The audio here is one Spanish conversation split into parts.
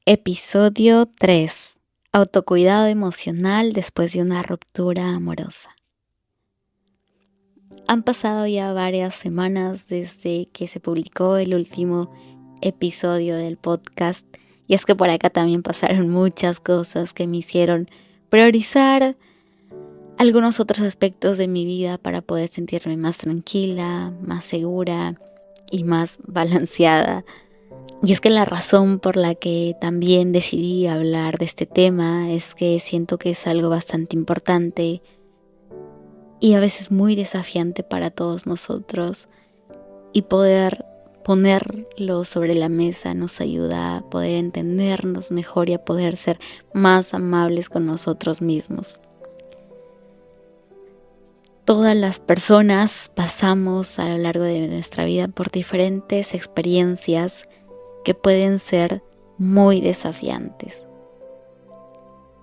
Episodio 3. Autocuidado emocional después de una ruptura amorosa. Han pasado ya varias semanas desde que se publicó el último episodio del podcast, y es que por acá también pasaron muchas cosas que me hicieron priorizar algunos otros aspectos de mi vida para poder sentirme más tranquila, más segura y más balanceada. Y es que la razón por la que también decidí hablar de este tema es que siento que es algo bastante importante y a veces muy desafiante para todos nosotros, y poder ponerlo sobre la mesa nos ayuda a poder entendernos mejor y a poder ser más amables con nosotros mismos. Todas las personas pasamos a lo largo de nuestra vida por diferentes experiencias que pueden ser muy desafiantes.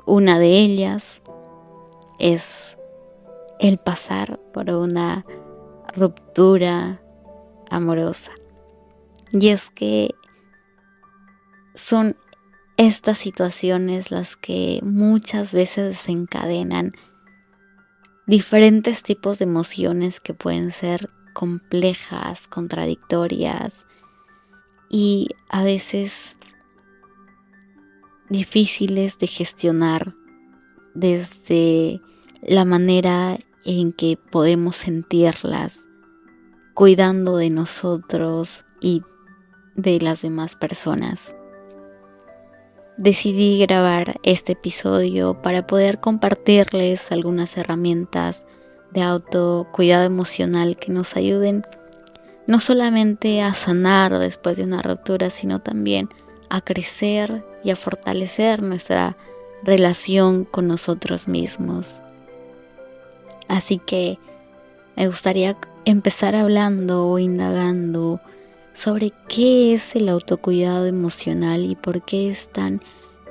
Una de ellas es el pasar por una ruptura amorosa. Y es que son estas situaciones las que muchas veces desencadenan diferentes tipos de emociones que pueden ser complejas, contradictorias y a veces difíciles de gestionar desde la manera en que podemos sentirlas, cuidando de nosotros y de las demás personas. Decidí grabar este episodio para poder compartirles algunas herramientas de autocuidado emocional que nos ayuden no solamente a sanar después de una ruptura, sino también a crecer y a fortalecer nuestra relación con nosotros mismos. Así que me gustaría empezar hablando o indagando sobre qué es el autocuidado emocional y por qué es tan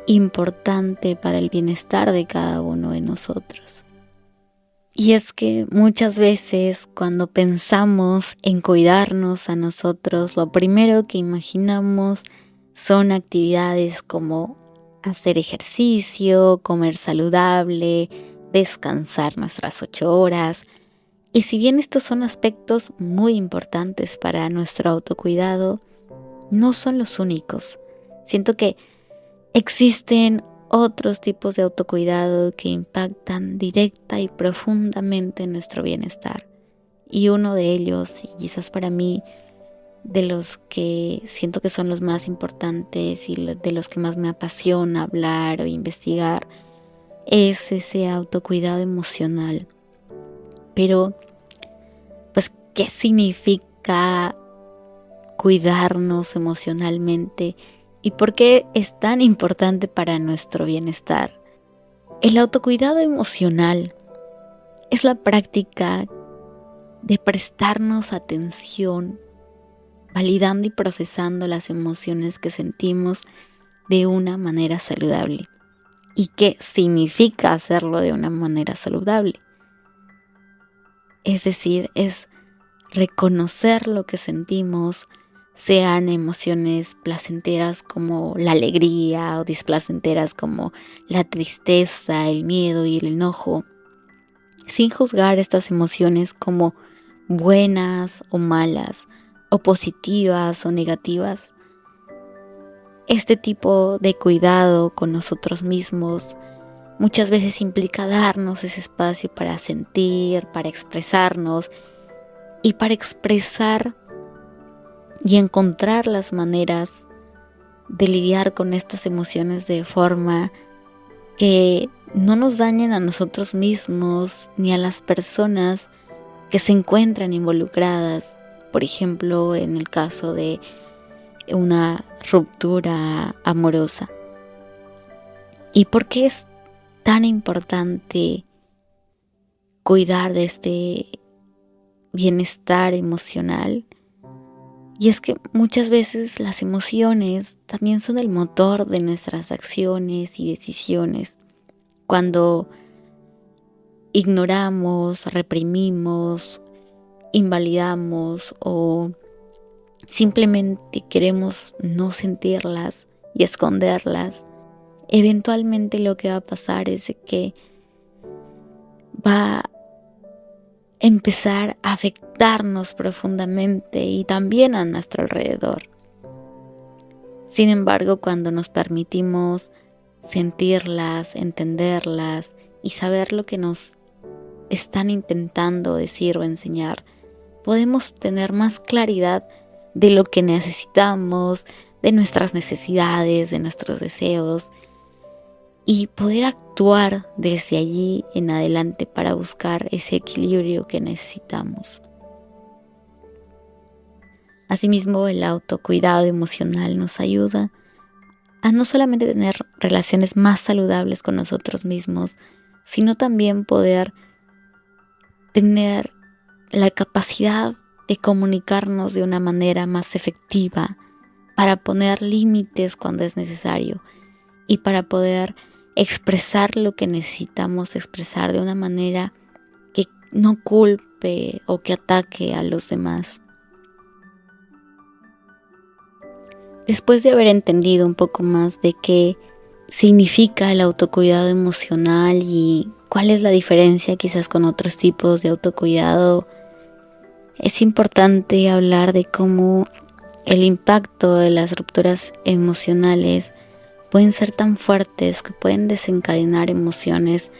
importante para el bienestar de cada uno de nosotros. Y es que muchas veces cuando pensamos en cuidarnos a nosotros, lo primero que imaginamos son actividades como hacer ejercicio, comer saludable, descansar nuestras 8 horas. Y si bien estos son aspectos muy importantes para nuestro autocuidado, no son los únicos. Siento que existen otros tipos de autocuidado que impactan directa y profundamente en nuestro bienestar. Y uno de ellos, y quizás para mí de los que siento que son los más importantes y de los que más me apasiona hablar o investigar, es ese autocuidado emocional. Pero, pues, ¿qué significa cuidarnos emocionalmente? ¿Y por qué es tan importante para nuestro bienestar? El autocuidado emocional es la práctica de prestarnos atención, validando y procesando las emociones que sentimos de una manera saludable. ¿Y qué significa hacerlo de una manera saludable? Es decir, es reconocer lo que sentimos, sean emociones placenteras como la alegría o displacenteras como la tristeza, el miedo y el enojo, sin juzgar estas emociones como buenas o malas, o positivas o negativas. Este tipo de cuidado con nosotros mismos muchas veces implica darnos ese espacio para sentir, para expresarnos y para expresar y encontrar las maneras de lidiar con estas emociones de forma que no nos dañen a nosotros mismos ni a las personas que se encuentran involucradas. Por ejemplo, en el caso de una ruptura amorosa. ¿Y por qué es tan importante cuidar de este bienestar emocional? Y es que muchas veces las emociones también son el motor de nuestras acciones y decisiones. Cuando ignoramos, reprimimos, invalidamos o simplemente queremos no sentirlas, y esconderlas, eventualmente lo que va a pasar es que va a empezar a afectarnos profundamente y también a nuestro alrededor. Sin embargo, cuando nos permitimos sentirlas, entenderlas y saber lo que nos están intentando decir o enseñar, podemos tener más claridad de lo que necesitamos, de nuestras necesidades, de nuestros deseos, y poder actuar desde allí en adelante para buscar ese equilibrio que necesitamos. Asimismo, el autocuidado emocional nos ayuda a no solamente tener relaciones más saludables con nosotros mismos, sino también poder tener la capacidad de comunicarnos de una manera más efectiva, para poner límites cuando es necesario y para poder expresar lo que necesitamos expresar de una manera que no culpe o que ataque a los demás. Después de haber entendido un poco más de qué significa el autocuidado emocional y cuál es la diferencia quizás con otros tipos de autocuidado, es importante hablar de cómo el impacto de las rupturas emocionales pueden ser tan fuertes que pueden desencadenar emociones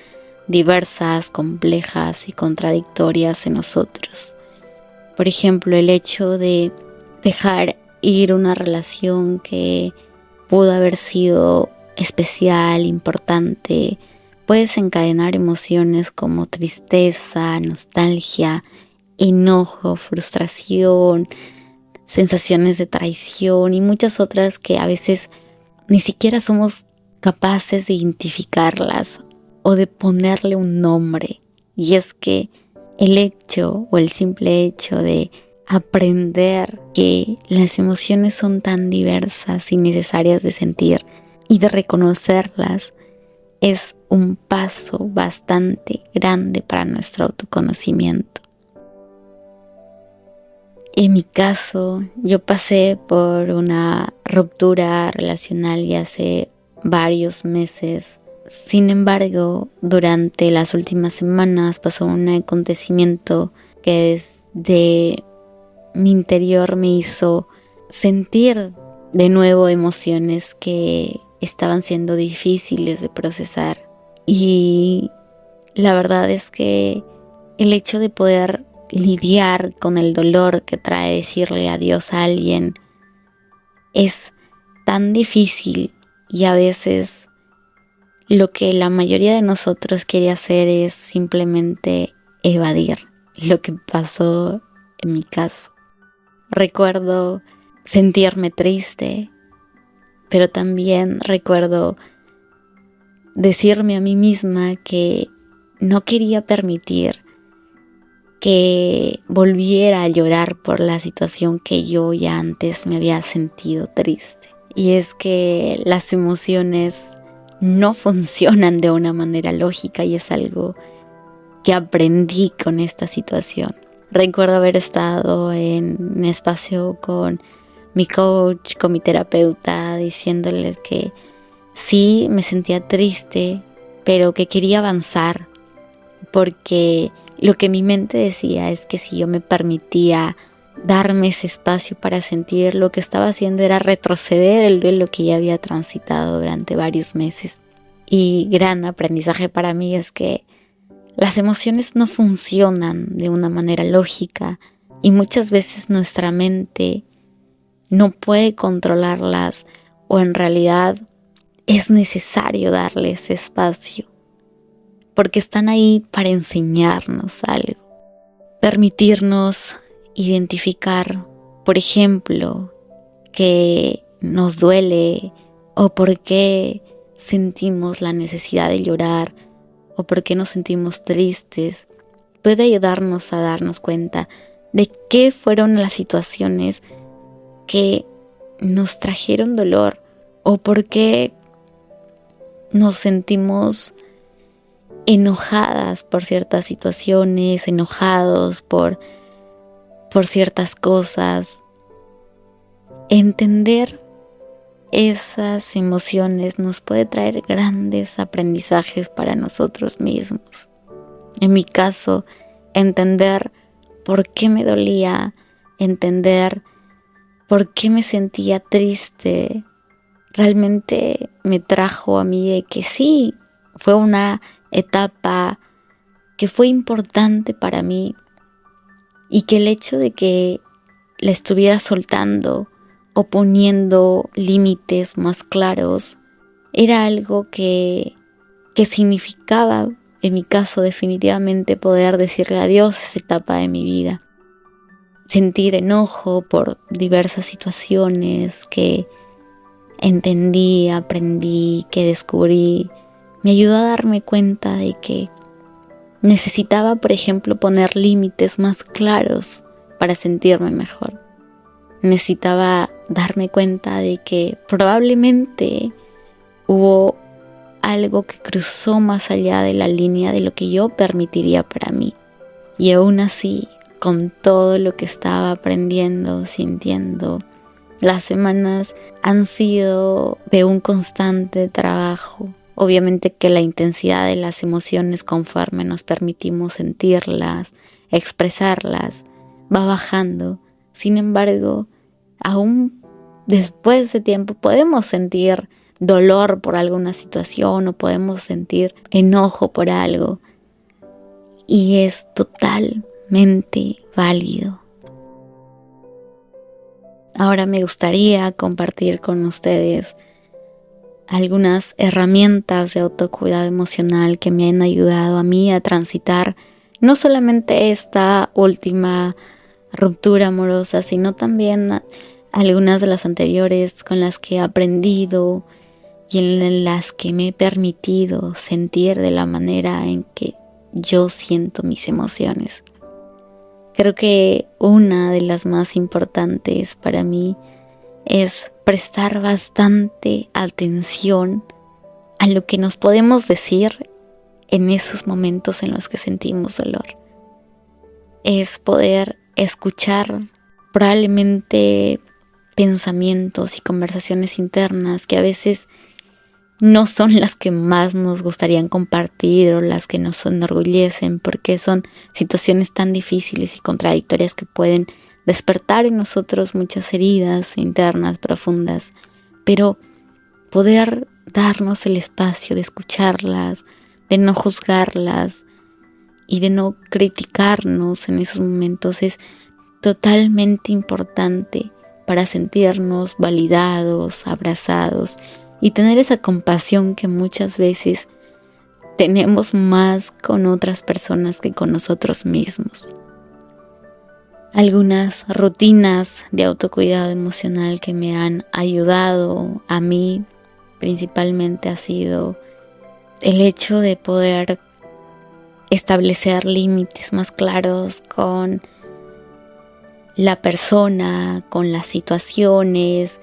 diversas, complejas y contradictorias en nosotros. Por ejemplo, el hecho de dejar ir una relación que pudo haber sido especial, importante, puede desencadenar emociones como tristeza, nostalgia, enojo, frustración, sensaciones de traición y muchas otras que a veces ni siquiera somos capaces de identificarlas o de ponerle un nombre. Y es que el hecho o el simple hecho de aprender que las emociones son tan diversas y necesarias de sentir y de reconocerlas es un paso bastante grande para nuestro autoconocimiento. En mi caso, yo pasé por una ruptura relacional y hace varios meses. Sin embargo, durante las últimas semanas pasó un acontecimiento que desde mi interior me hizo sentir de nuevo emociones que estaban siendo difíciles de procesar. Y la verdad es que el hecho de poder lidiar con el dolor que trae decirle adiós a alguien es tan difícil, y a veces lo que la mayoría de nosotros quiere hacer es simplemente evadir lo que pasó en mi caso. Recuerdo sentirme triste, pero también recuerdo decirme a mí misma que no quería permitir que volviera a llorar por la situación que yo ya antes me había sentido triste. Y es que las emociones no funcionan de una manera lógica y es algo que aprendí con esta situación. Recuerdo haber estado en un espacio con mi coach, con mi terapeuta, diciéndoles que sí me sentía triste, pero que quería avanzar, porque lo que mi mente decía es que si yo me permitía darme ese espacio para sentir, lo que estaba haciendo era retroceder el duelo que ya había transitado durante varios meses. Y gran aprendizaje para mí es que las emociones no funcionan de una manera lógica y muchas veces nuestra mente no puede controlarlas, o en realidad es necesario darle ese espacio, porque están ahí para enseñarnos algo. Permitirnos identificar, por ejemplo, que nos duele o por qué sentimos la necesidad de llorar o por qué nos sentimos tristes, puede ayudarnos a darnos cuenta de qué fueron las situaciones que nos trajeron dolor o por qué nos sentimos enojadas por ciertas situaciones, enojados por ciertas cosas. Entender esas emociones nos puede traer grandes aprendizajes para nosotros mismos. En mi caso, entender por qué me dolía, entender por qué me sentía triste, realmente me trajo a mí de que sí, fue una etapa que fue importante para mí y que el hecho de que la estuviera soltando o poniendo límites más claros era algo que significaba, en mi caso definitivamente, poder decirle adiós a esa etapa de mi vida. Sentir enojo por diversas situaciones que entendí, aprendí, que descubrí, me ayudó a darme cuenta de que necesitaba, por ejemplo, poner límites más claros para sentirme mejor. Necesitaba darme cuenta de que probablemente hubo algo que cruzó más allá de la línea de lo que yo permitiría para mí. Y aún así, con todo lo que estaba aprendiendo, sintiendo, las semanas han sido de un constante trabajo. Obviamente que la intensidad de las emociones, conforme nos permitimos sentirlas, expresarlas, va bajando. Sin embargo, aún después de tiempo podemos sentir dolor por alguna situación o podemos sentir enojo por algo. Y es totalmente válido. Ahora me gustaría compartir con ustedes algunas herramientas de autocuidado emocional que me han ayudado a mí a transitar no solamente esta última ruptura amorosa, sino también algunas de las anteriores con las que he aprendido y en las que me he permitido sentir de la manera en que yo siento mis emociones. Creo que una de las más importantes para mí es prestar bastante atención a lo que nos podemos decir en esos momentos en los que sentimos dolor. Es poder escuchar probablemente pensamientos y conversaciones internas que a veces no son las que más nos gustarían compartir o las que nos enorgullecen, porque son situaciones tan difíciles y contradictorias que pueden despertar en nosotros muchas heridas internas profundas, pero poder darnos el espacio de escucharlas, de no juzgarlas y de no criticarnos en esos momentos es totalmente importante para sentirnos validados, abrazados y tener esa compasión que muchas veces tenemos más con otras personas que con nosotros mismos. Algunas rutinas de autocuidado emocional que me han ayudado a mí principalmente ha sido el hecho de poder establecer límites más claros con la persona, con las situaciones,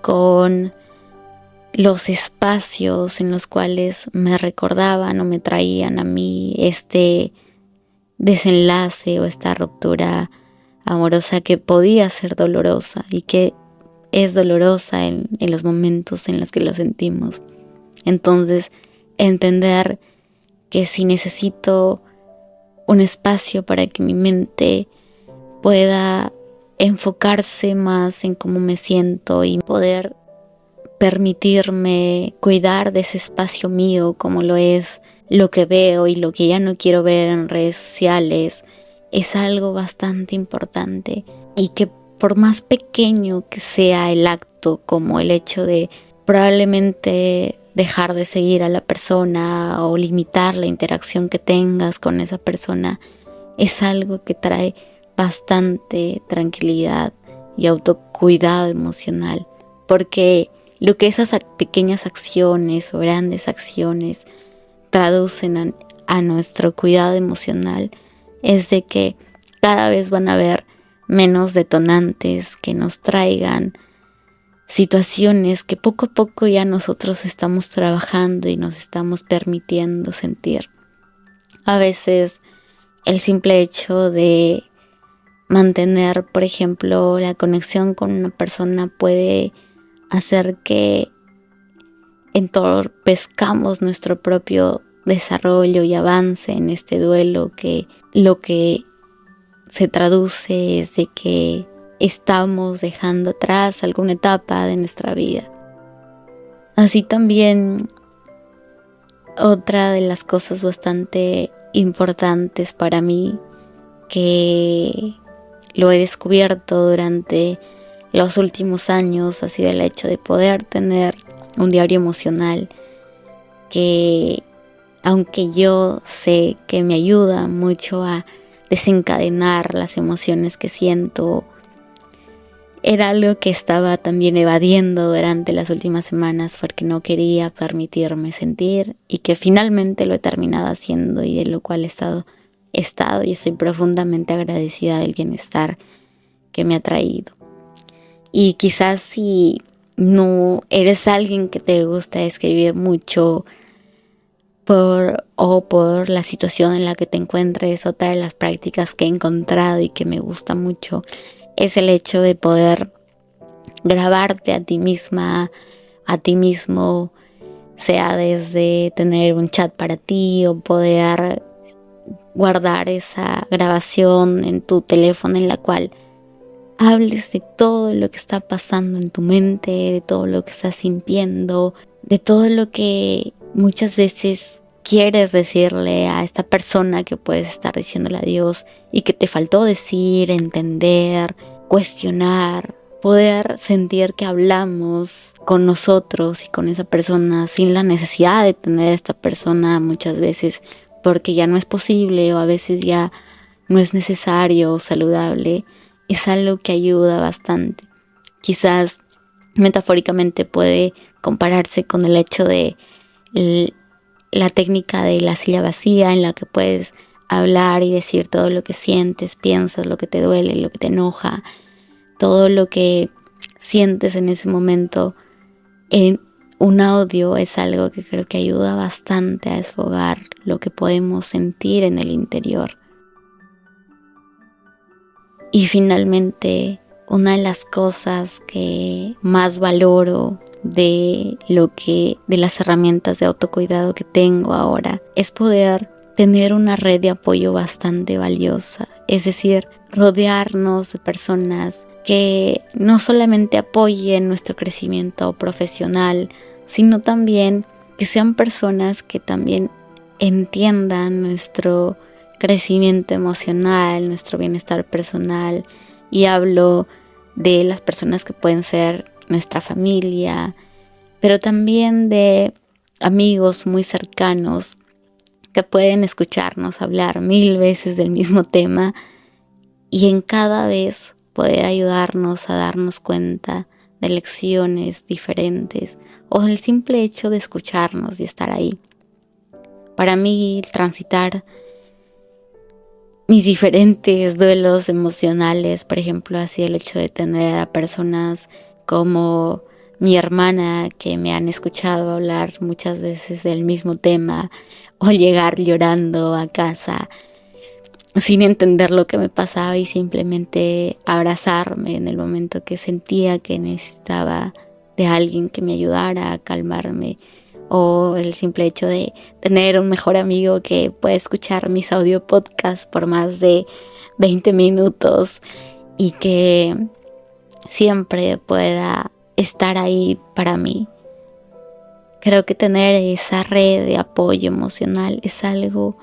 con los espacios en los cuales me recordaban o me traían a mí este desenlace o esta ruptura amorosa que podía ser dolorosa y que es dolorosa en los momentos en los que lo sentimos. Entonces, entender que si necesito un espacio para que mi mente pueda enfocarse más en cómo me siento y poder permitirme cuidar de ese espacio mío, como lo es lo que veo y lo que ya no quiero ver en redes sociales, es algo bastante importante y que por más pequeño que sea el acto, como el hecho de probablemente dejar de seguir a la persona o limitar la interacción que tengas con esa persona, es algo que trae bastante tranquilidad y autocuidado emocional, porque lo que esas pequeñas acciones o grandes acciones traducen a nuestro cuidado emocional es de que cada vez van a haber menos detonantes que nos traigan situaciones que poco a poco ya nosotros estamos trabajando y nos estamos permitiendo sentir. A veces el simple hecho de mantener, por ejemplo, la conexión con una persona puede hacer que entorpezcamos nuestro propio desarrollo y avance en este duelo, que lo que se traduce es de que estamos dejando atrás alguna etapa de nuestra vida. Así también, otra de las cosas bastante importantes para mí, que lo he descubierto durante los últimos años, ha sido el hecho de poder tener un diario emocional que, aunque yo sé que me ayuda mucho a desencadenar las emociones que siento, era algo que estaba también evadiendo durante las últimas semanas porque no quería permitirme sentir, y que finalmente lo he terminado haciendo, y de lo cual he estado y estoy profundamente agradecida del bienestar que me ha traído. Y quizás si no eres alguien que te gusta escribir mucho por la situación en la que te encuentres, otra de las prácticas que he encontrado y que me gusta mucho es el hecho de poder grabarte a ti misma, a ti mismo, sea desde tener un chat para ti o poder guardar esa grabación en tu teléfono en la cual hables de todo lo que está pasando en tu mente, de todo lo que estás sintiendo, de todo lo que muchas veces quieres decirle a esta persona que puedes estar diciéndole adiós y que te faltó decir, entender, cuestionar, poder sentir que hablamos con nosotros y con esa persona sin la necesidad de tener a esta persona muchas veces porque ya no es posible o a veces ya no es necesario o saludable. Es algo que ayuda bastante. Quizás metafóricamente puede compararse con el hecho de la técnica de la silla vacía, en la que puedes hablar y decir todo lo que sientes, piensas, lo que te duele, lo que te enoja, todo lo que sientes en ese momento en un audio. Es algo que creo que ayuda bastante a desfogar lo que podemos sentir en el interior. Y finalmente, una de las cosas que más valoro de las herramientas de autocuidado que tengo ahora es poder tener una red de apoyo bastante valiosa. Es decir, rodearnos de personas que no solamente apoyen nuestro crecimiento profesional, sino también que sean personas que también entiendan nuestro crecimiento emocional, nuestro bienestar personal. Y hablo de las personas que pueden ser nuestra familia, pero también de amigos muy cercanos que pueden escucharnos hablar 1000 veces del mismo tema y en cada vez poder ayudarnos a darnos cuenta de lecciones diferentes o el simple hecho de escucharnos y estar ahí. Para mí, transitar mis diferentes duelos emocionales, por ejemplo, así el hecho de tener a personas como mi hermana que me han escuchado hablar muchas veces del mismo tema, o llegar llorando a casa sin entender lo que me pasaba y simplemente abrazarme en el momento que sentía que necesitaba de alguien que me ayudara a calmarme. O el simple hecho de tener un mejor amigo que puede escuchar mis audio podcasts por más de 20 minutos y que siempre pueda estar ahí para mí. Creo que tener esa red de apoyo emocional es algo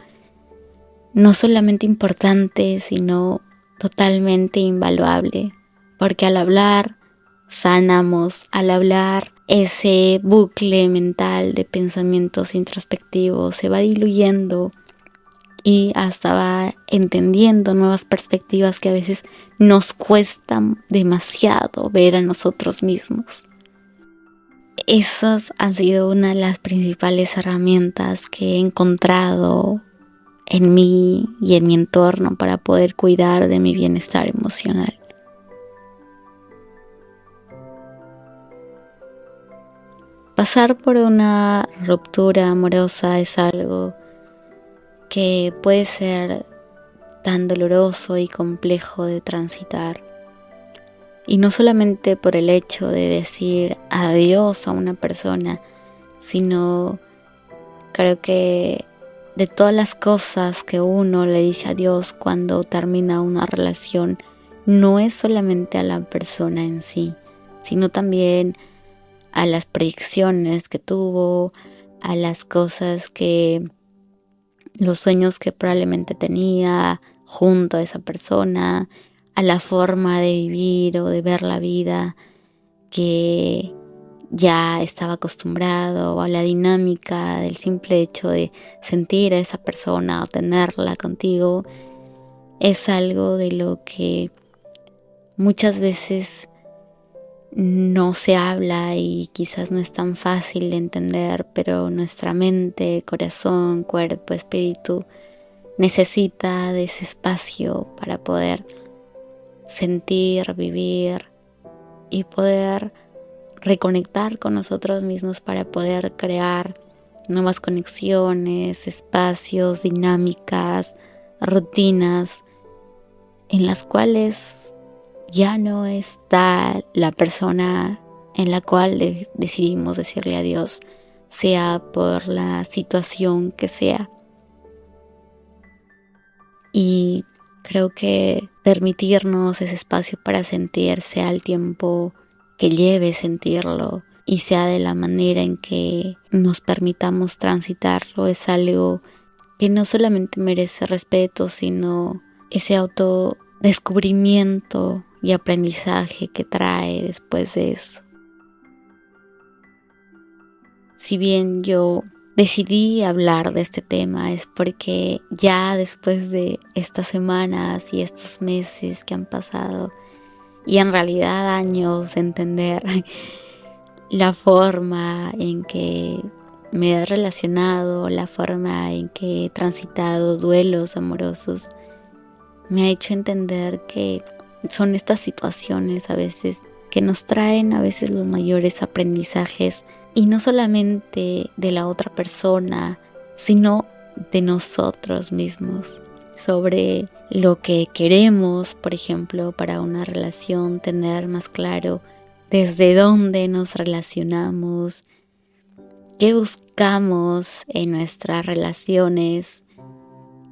no solamente importante, sino totalmente invaluable, porque al hablar sanamos, al hablar ese bucle mental de pensamientos introspectivos se va diluyendo y hasta va entendiendo nuevas perspectivas que a veces nos cuestan demasiado ver a nosotros mismos. Esas han sido una de las principales herramientas que he encontrado en mí y en mi entorno para poder cuidar de mi bienestar emocional. Pasar por una ruptura amorosa es algo que puede ser tan doloroso y complejo de transitar. Y no solamente por el hecho de decir adiós a una persona, sino creo que de todas las cosas que uno le dice adiós cuando termina una relación, no es solamente a la persona en sí, sino también a las proyecciones que tuvo, a las cosas los sueños que probablemente tenía junto a esa persona, a la forma de vivir o de ver la vida que ya estaba acostumbrado, a la dinámica del simple hecho de sentir a esa persona o tenerla contigo. Es algo de lo que muchas veces no se habla y quizás no es tan fácil de entender, pero nuestra mente, corazón, cuerpo, espíritu necesita de ese espacio para poder sentir, vivir y poder reconectar con nosotros mismos, para poder crear nuevas conexiones, espacios, dinámicas, rutinas en las cuales ya no está la persona en la cual decidimos decirle adiós, sea por la situación que sea. Y creo que permitirnos ese espacio para sentir, sea el tiempo que lleve sentirlo y sea de la manera en que nos permitamos transitarlo, es algo que no solamente merece respeto, sino ese autodescubrimiento y aprendizaje que trae después de eso. Si bien yo decidí hablar de este tema, es porque ya después de estas semanas y estos meses que han pasado, y en realidad años de entender la forma en que me he relacionado, la forma en que he transitado duelos amorosos, me ha hecho entender que son estas situaciones a veces que nos traen a veces los mayores aprendizajes, y no solamente de la otra persona, sino de nosotros mismos, sobre lo que queremos, por ejemplo, para una relación, tener más claro desde dónde nos relacionamos, qué buscamos en nuestras relaciones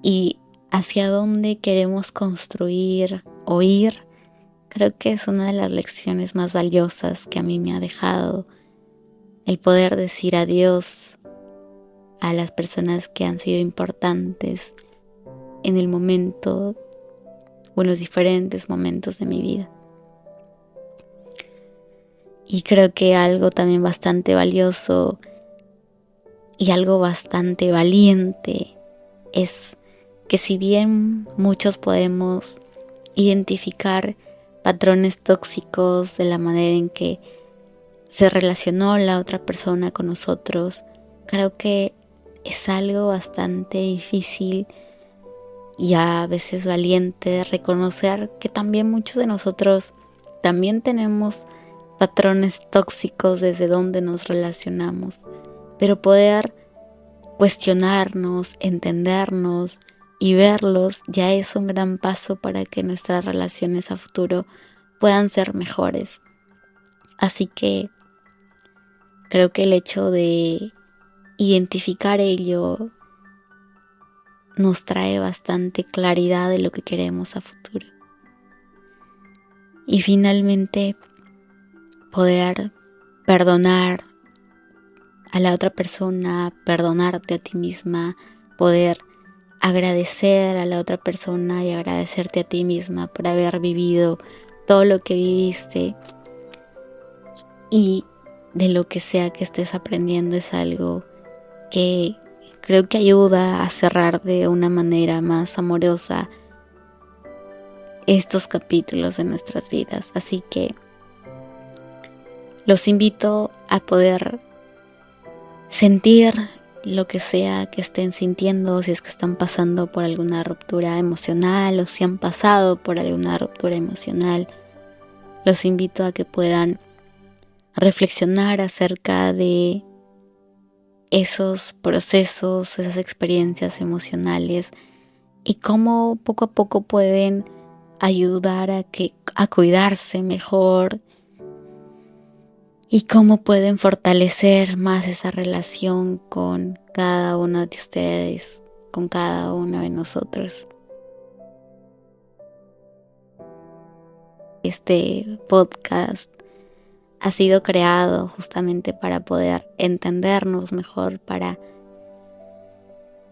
y hacia dónde queremos construir o ir. Creo que es una de las lecciones más valiosas que a mí me ha dejado el poder decir adiós a las personas que han sido importantes en el momento o en los diferentes momentos de mi vida. Y creo que algo también bastante valioso y algo bastante valiente es que, si bien muchos podemos identificar patrones tóxicos de la manera en que se relacionó la otra persona con nosotros, creo que es algo bastante difícil y a veces valiente reconocer que también muchos de nosotros también tenemos patrones tóxicos desde donde nos relacionamos, pero poder cuestionarnos, entendernos y verlos ya es un gran paso para que nuestras relaciones a futuro puedan ser mejores. Así que creo que el hecho de identificar ello nos trae bastante claridad de lo que queremos a futuro. Y finalmente, poder perdonar a la otra persona, perdonarte a ti misma, poder agradecer a la otra persona y agradecerte a ti misma por haber vivido todo lo que viviste, y de lo que sea que estés aprendiendo, es algo que creo que ayuda a cerrar de una manera más amorosa estos capítulos de nuestras vidas. Así que los invito a poder sentir lo que sea que estén sintiendo, si es que están pasando por alguna ruptura emocional o si han pasado por alguna ruptura emocional. Los invito a que puedan reflexionar acerca de esos procesos, esas experiencias emocionales, y cómo poco a poco pueden ayudar a cuidarse mejor y cómo pueden fortalecer más esa relación con cada uno de ustedes, con cada uno de nosotros. Este podcast ha sido creado justamente para poder entendernos mejor, para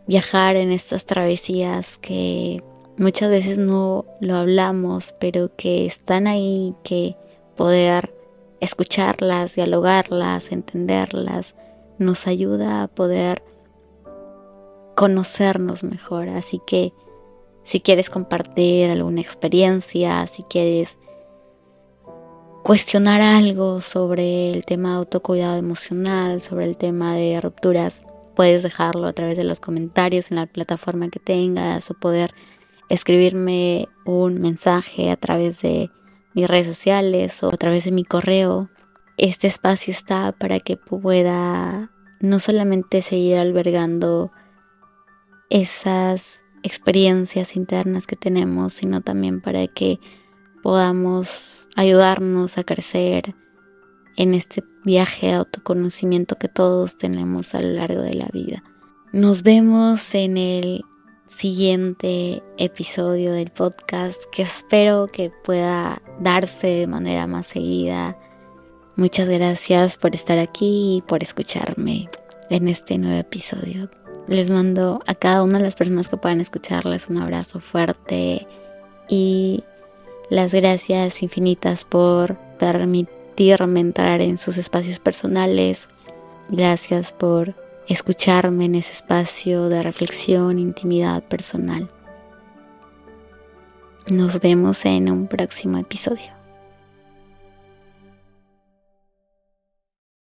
viajar en estas travesías que muchas veces no lo hablamos, pero que están ahí, que poder escucharlas, dialogarlas, entenderlas, nos ayuda a poder conocernos mejor. Así que si quieres compartir alguna experiencia, si quieres cuestionar algo sobre el tema de autocuidado emocional, sobre el tema de rupturas, puedes dejarlo a través de los comentarios en la plataforma que tengas o poder escribirme un mensaje a través de mis redes sociales o a través de mi correo. Este espacio está para que pueda no solamente seguir albergando esas experiencias internas que tenemos, sino también para que podamos ayudarnos a crecer en este viaje de autoconocimiento que todos tenemos a lo largo de la vida. Nos vemos en el siguiente episodio del podcast, que espero que pueda darse de manera más seguida. Muchas gracias por estar aquí y por escucharme en este nuevo episodio. Les mando a cada una de las personas que puedan escucharles un abrazo fuerte y las gracias infinitas por permitirme entrar en sus espacios personales. Gracias por escucharme en ese espacio de reflexión, intimidad personal. Nos vemos en un próximo episodio.